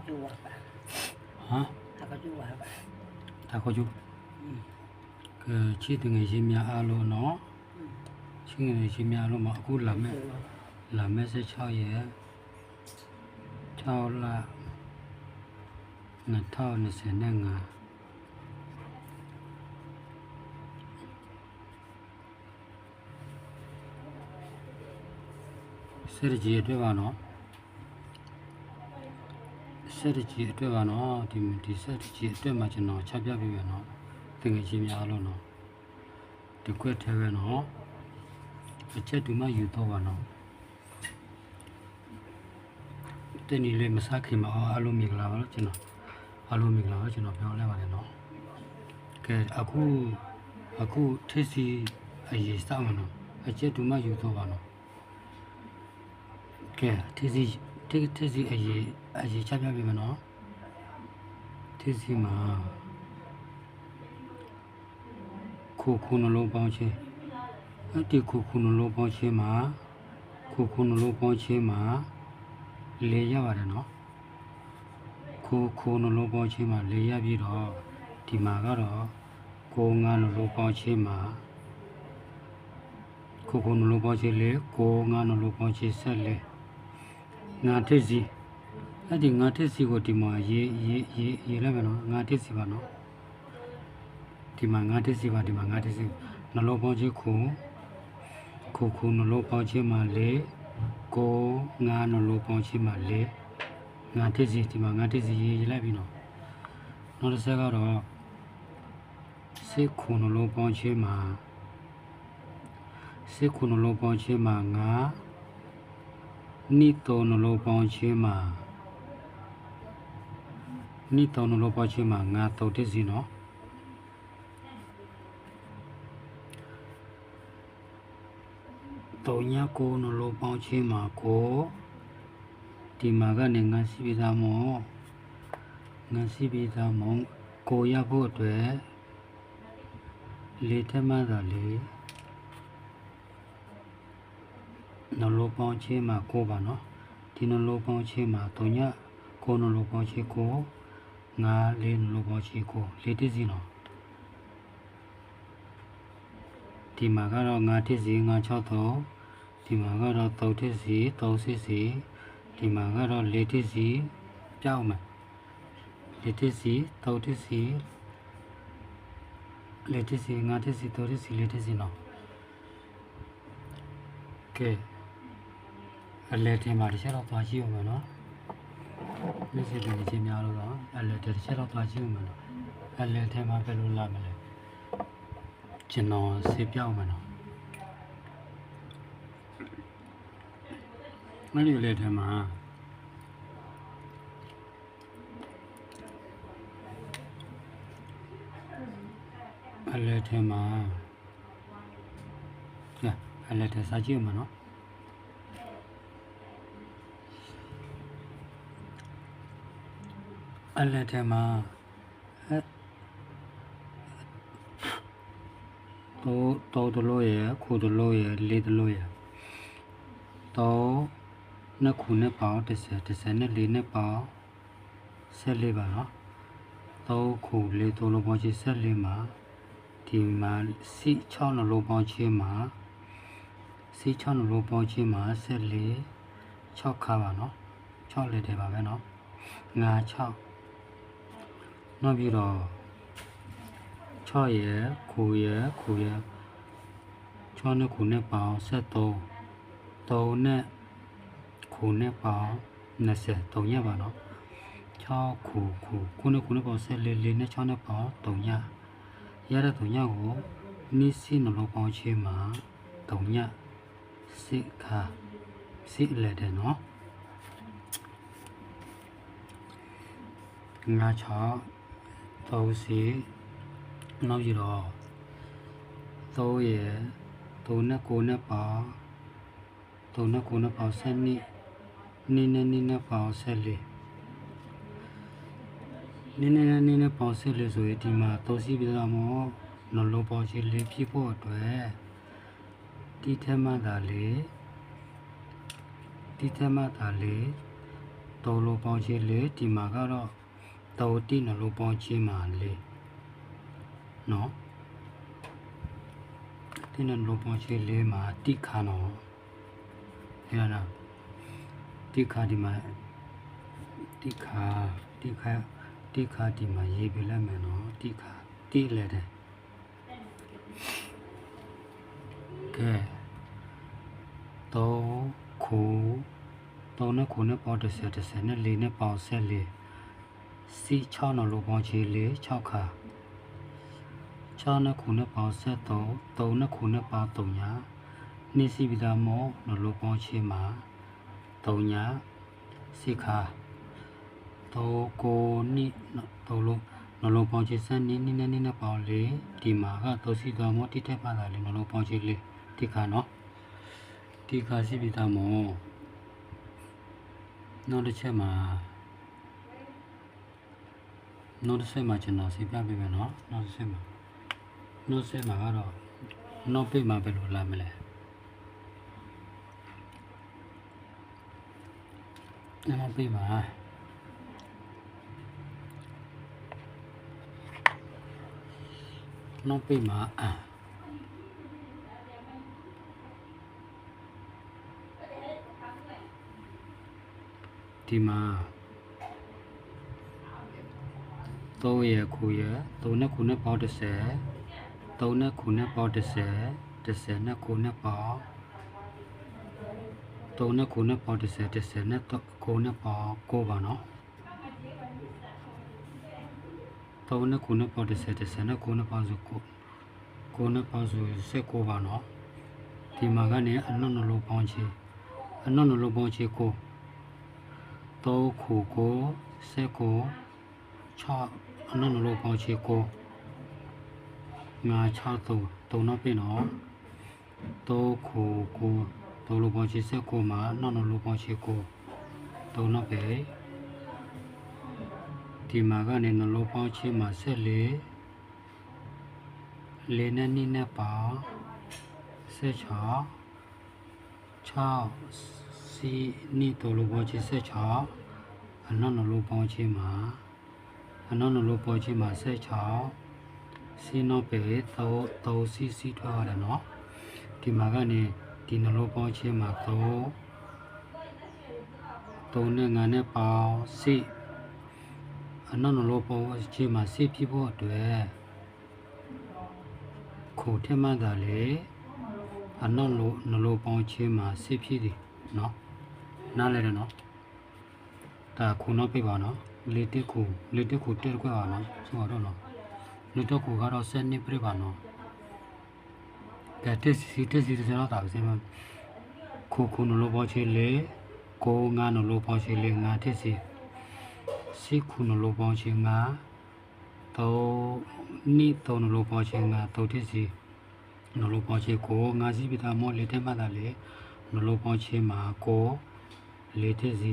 jual apa? ဟမ် Aku jual apa? ဒါခေါ်ကျူကဲချစ်တငယ်ချင်းများအားလုံးနော်ချစ်ငယ်ချင်းများအားလုံးမှာအခုလာမဲ့16ရက်6လ2025စရကြီးအတွက်ပါနော်စရကြီးအတွက်ပါနော်ဒီစရကြီးအတွက်မှာကျွန်တော်ချပြပေးမယ်နော်တငယ်ချင်းများအားလုံးနော်ဒီကွက်ထဲပဲနော်အချက်တူမှယူတော့ပါနော်တနေ့လေးမစားခင်မှာအားလုံးမင်္ဂလာပါလို့ကျွန်တော်အားလုံးမင်္ဂလာပါကျွန်တော်ပြောလိုက်ပါတယ်နော်ကဲအခုထစ်စီအရေးစမှာနော်အချက်တူမှယူတော့ပါနော်ကဲထစ်စီအရေးချပြပေးမယ်နော်ထစ်စီမှာခုနှလုံးပေါင်းခြင်းအဲ့ဒီခုနှလုံးပေါင်းခြင်းမှာခုနှလုံးပေါင်းခြင်းမှာလေရပါတယ်နော်ခုနှလုံးပေါင်းခြင်းမှာလေရပြီးတော့ဒီမှာကတော့ကိုငါနှလုံးပေါင်းခြင်းမှာခုနှလုံးပေါင်းခြင်းလေကိုငါနှလုံးပေါင်းခြင်းဆက်လေငါထစ်စီအဲ့ဒီငါထစ်စီကိုဒီမှာရေးလိုက်မယ်နော်ငါထစ်စီပါနော်ဒီမှာငါတစ်စီပါဒီမှာငါတစ်စီနှလုံးပေါင်းခြင်းခုနှလုံးပေါင်းခြင်းမှာလေကိုငါနှလုံးပေါင်းခြင်းမှာလေငါတစ်စီဒီမှာငါတစ်စီရေးလိုက်ပြီနော်နောက်တစ်ဆက်ကတော့စိတ်ခုနှလုံးပေါင်းခြင်းမှာစိတ်ခုနှလုံးပေါင်းခြင်းမှာငါနိတောနှလုံးပေါင်းခြင်းမှာနိတောနှလုံးပေါင်းခြင်းမှာငါတုတ်တစ်စီနော်တောညကိုနှလုံးပေါင်းခြင်းမှာကိုဒီမှာကနေငါစီပြီးသားမောကိုရဖို့အတွက်လေထမသာလေနှလုံးပေါင်းခြင်းမှာကိုပါနော်ဒီနှလုံးပေါင်းခြင်းမှာတောညကိုနှလုံးပေါင်းခြင်းကိုငါလေးနှလုံးပေါင်းခြင်းကိုလေတစ်စီနော်ဒီမှာကတော့ငါတစ်စီငါ6တော့ဒီမှာကတော့3တစ်စီ3စစ်စီဒီမှာကတော့4တစ်စီပြောင်းမယ်4တစ်စီ3တစ်စီ4တစ်စီ5တစ်စီ3တစ်စီ4တစ်စီနော်ကဲအလဲတင်ပါတစ်ချက်တော့သွားကြည့်အောင်မယ်နော်ဒီစစ်တွေချင်းများလို့တော့အလဲတစ်ချက်တော့သွားကြည့်အောင်မယ်နော်အလဲထဲမှာပဲလို့လာမလဲကျွန်တော်စေပြောင်းမယ်နော်မင်းတို့လည်းထဲမှာအလဲထဲမှာအလဲထဲစားကြည့်မှာနော်အလဲထဲမှာတော့တလို့ရခုတလို့ရလေးတလို့ရတော့နှစ်ခုနဲ့ပေါင်း30နဲ့4နဲ့ပေါင်း14ပါနော်3ခု4သုံးလုံးပေါင်းချင်း14မှာဒီမှာစီ6နှလုံးပေါင်းချင်းမှာစီ6နှလုံးပေါင်းချင်းမှာ14 6ခါပါနော်6လက်တယ်ပါပဲနော်ငါ6နောက်ပြီးတော့6ရယ်ခုရယ်6နဲ့ခုနဲ့ပေါင်း73 3နဲ့ခုနဲ့ပေါင်း20 3ရက်ပါနော်6ခုနဲ့ပေါင်း14နဲ့6နဲ့ပေါင်း3ရက်ရတဲ့3ရက်ကိုနိစီနှလုံးပေါင်းခြင်းမှာ3ရက်စိခါစိလက်တယ်နော်ငါ6 3စီနောက်ပြီးတော့3ရယ်3နဲ့9နဲ့ပေါင်း3နဲ့9နဲ့ပေါင်း12နင်းနဲ့ပေါင်း14နင်းနဲ့ပေါင်း14ဆိုရင်ဒီမှာ3စီပြီးတော့မောနှလုံးပေါင်းခြင်းလေးဖြစ်ဖို့အတွက်ဒီထက်မှသာလေ 3လိုပေါင်းချေ4ဒီမှာကတော့3တိ2လိုပေါင်းချေမှာ4နော်ဒီ2လိုပေါင်းချေ4မှာတိခါနော်ဟဲ့လားတိခါဒီမှာတိခါဒီမှာရေးပြလိုက်မယ်နော်တိခါတိလဲတယ်ကဲ3ခု3နဲ့ခုနဲ့ပေါင်း10နဲ့4နဲ့ပေါင်း14စီ6နော်လို့ပေါင်းချေ4 6ခါ6နဲ့ခုနဲ့ပေါင်း73 3နဲ့ခုနဲ့ပေါင်း3ညာနေစီပြီးသားမောနော်လို့ပေါင်းချေမှာ3ညာစီခါ3ကိုနိ3လို့နော်လို့ပေါင်းချေ7နိနဲ့ပေါင်း4ဒီမှာက3စီသားမောတိထက်ပါလာလေနော်လို့ပေါင်းချေ4ဒီခါနော်ဒီခါစီပြီးသားမောနောက်တစ်ချက်မှာကျွန်တော်စီပြပေးမယ်နော်နောက်တစ်ချက်မှာကတော့နောက်ပိတ်မှာဘယ်လိုလာမလဲနောက်ပိတ်မှာဒီမှာ3ရခုရ3နဲ့ခုနဲ့ပေါင်း10 3နဲ့ခုနဲ့ပေါင်း10 10နဲ့ခုနဲ့ပေါင်း3နဲ့ခုနဲ့ပေါင်း10 10နဲ့ခုနဲ့ပေါင်း9ပါနော်3နဲ့ခုနဲ့ပေါင်း10 10နဲ့ခုနဲ့ပေါင်း9နဲ့ပေါင်း19ပါနော်ဒီမှာကနေအနုနလိုပေါင်းချေ9 3ခုကို19 6အနုနလိုပေါင်းချေ9 5 6 3နောက်ပြင်နော်3ခုကို3လိုပေါင်းချေ19မှာအနုနလိုပေါင်းချေ9 3နောက်ပဲဒီမှာကနေနလိုပေါင်းချေမှာ14 4နဲ့2နဲ့ပေါင်း16 6စီနိ3လိုပေါင်းချေ16အနုနလိုပေါင်းချေမှာ16စီနောက်ပဲ3စီထွက်ရတယ်နော်ဒီမှာကနေဒီနလိုပေါင်းချေမှာ3နဲ့5နဲ့ပေါင်း10အနုနလိုပေါင်းချေမှာ10ဖြစ်ဖို့အတွက်ခုထက်မှသာလေအနုနလိုပေါင်းချေမှာ10ဖြစ်တယ်နော်နားလဲတယ်နော်ဒါခုနောက်ပြပါနော်လေတက်ခုတက်ခွဲပါနော်ဆိုတော့နော်လေတက်ခုကတော့7နှစ်ပြပါနော်ကဲတက်စီစတော့တာပဲခုနလိုပေါင်းချေလေ9 5နလိုပေါင်းချေလေ5တက်စီခုနလိုပေါင်းချေ5 3နိ3နလိုပေါင်းချေ5 3တက်စီနလိုပေါင်းချေ9 5စီပြီးသားမောလေတက်မှသာလေနလိုပေါင်းချေမှာ9 4တက်စီ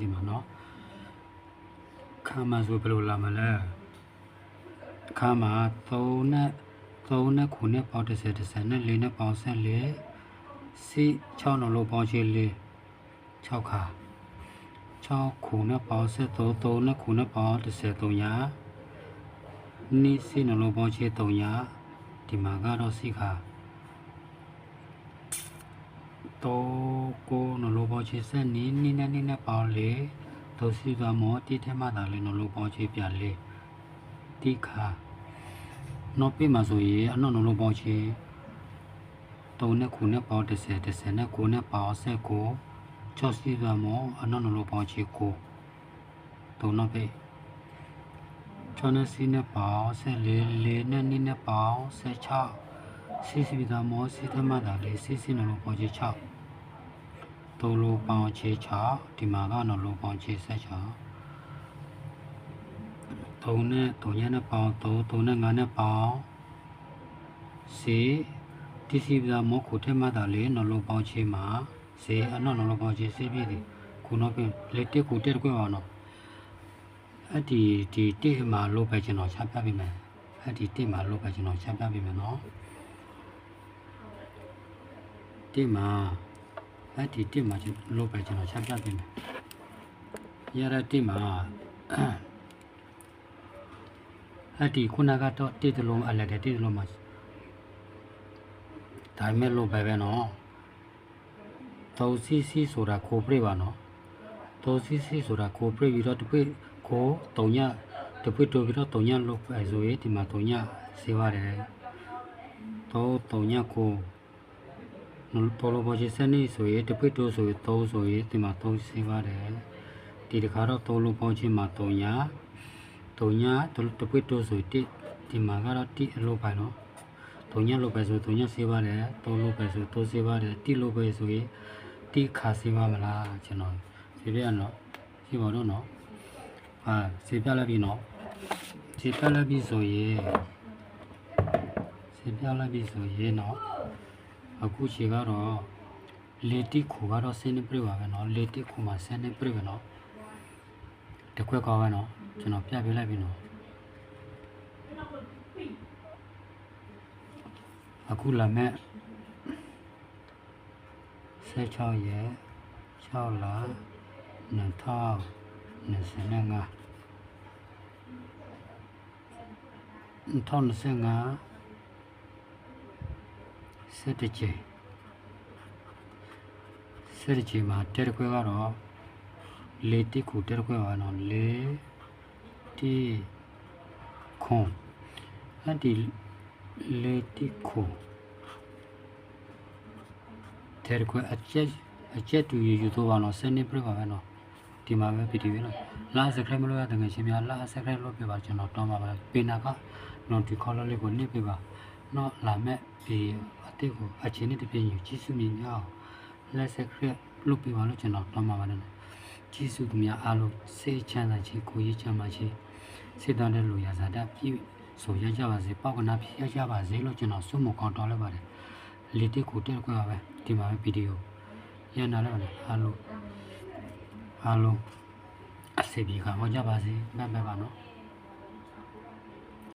ဒီမှာနော်ခါမှာဆိုဘယ်လိုလာမလဲခါမှာ3နဲ့ခုနဲ့ပေါင်း10နဲ့4နဲ့ပေါင်း14စီ6နလိုပေါင်းချေ4 6ခါ6ခုနဲ့ပေါင်း13 3နဲ့ခုနဲ့ပေါင်း13ညာနိစီနလိုပေါင်းချေ3ညာဒီမှာကတော့စီခါကိုနလိုပေါင်းချေ7နိနဲ့ပေါင်း4တို့စီကမောတိထဲမှာသာလေနလိုပေါင်းချေပြလေတိခါနောက်ပြမှာဆိုရင်အနုနလိုပေါင်းချေ3နဲ့ခုနဲ့ပေါင်း10နဲ့9နဲ့ပေါင်း19 6စီကမောအနုနလိုပေါင်းချေ9 3နောက်ပြ6နဲ့စီနဲ့ပေါင်း14 4နဲ့2နဲ့ပေါင်း16စီစီကမောစီထဲမှာသာလေစီနလိုပေါင်းချေ6 3လိုပေါင်းချေ6ဒီမှာကနလိုပေါင်းချေ16 3နဲ့3နဲ့ပေါင်း3နဲ့5နဲ့ပေါင်း10ဒီစီပြမောခုထဲမှာသာလေနလိုပေါင်းချေမှာ10အနနလိုပေါင်းချေ10ပြည့်တယ်ခုနောက်ပြင်လေတက်ခုတက်ခွဲပါနော်အဲ့ဒီတက်မှာလိုပဲကျွန်တော်ချပြပေးမယ်အဲ့ဒီတက်မှာလိုပဲကျွန်တော်ချပြပေးမယ်နော်တက်မှာအဲ့ဒီတက်မှာလိုပဲကျွန်တော်ချပြပေးမယ် ရတဲ့တိမှာအဲ့ဒီခုနကတော့တိတလုံးအလက်တဲ့တိတလုံးမှာဒါမဲ့လို့ပဲနော်သောစီစီဆိုတာကိုပြပါနော်သောစီစီဆိုတာကိုပြပြီးတော့တပိကိုတုံညတပိတို့ပြီးတော့တုံညလို့ပဲဆိုရင်ဒီမှာတုံညစေပါတယ်တော့တုံညကိုတော်လိုပေါ်ချစနေဆိုရင်တပိတို့ဆိုရင်သုံးဆိုရင်ဒီမှာသုံးစေပါတယ်ဒီတခါတော့တော်လိုပေါ်ချမှာတုံညတပိတို့ဆိုရင်ဒီမှာကတော့တိအလို့ပါနော်တုံညလို့ပဲဆိုတုံညစေပါတယ်သုံးလို့ပဲဆိုသုံးစေပါတယ်တိလို့ပဲဆိုရင်တိခါစေပါမလားကျွန်တော်စေပြနော်စေပါတော့နော်စေပြလိုက်ပြီနော်စေပြလိုက်ပြီဆိုရင်နော်အခုခြေကတော့လေတိခုကတော့ဆင်းနေပြပါပဲနော်လေတိခုမှာဆင်းနေပြပဲနော်တခွက်ကောင်းပဲနော်ကျွန်တော်ပြပေးလိုက်ပြီနော်အခုလာမဲ့16ရက်6လ2025 စက်တချေမှာတဲခွဲကတော့လေတိခုတဲခွဲပါနော်လေတိခုအဲ့ဒီလေတိခုတဲခွဲအချက်တူယူတော့ပါနော်စနေပြပါပဲနော်ဒီမှာပဲဗီဒီယိုနော်လာစခရမလို့ရတဲ့ငယ်ချင်းများလာစခရလို့ပြပါကျွန်တော်တောင်းပါပါပင်နာကနော်ဒီခေါ်လို့လေးကိုနစ်ပြပါနော်လာမဲ့ဒီအတိတ်ကိုအချင်းနဲ့တပြည့်ယူကြည့်စုမြင်ရအောင်လက်စခရလို့ပြပါလို့ကျွန်တော်တောင်းပါပါနဲ့ကြည့်စုသူများအားလုံးစိတ်ချမ်းသာခြင်းကိုယ်ရေးချမ်းသာခြင်းစိတ်တန်တဲ့လူရစားတပြည့်ဆိုရကြပါစေပေါက်ကနာပြည့်ရကြပါစေလို့ကျွန်တော်ဆုမကောင်းတောင်းလိုက်ပါတယ်လေတိကိုတက်ခွင့်ပါပဲဒီမှာပဲဗီဒီယိုရနာလိုက်ပါလေအားလုံးအစီအပြေကဟောကြပါစေမှတ်ပါနော်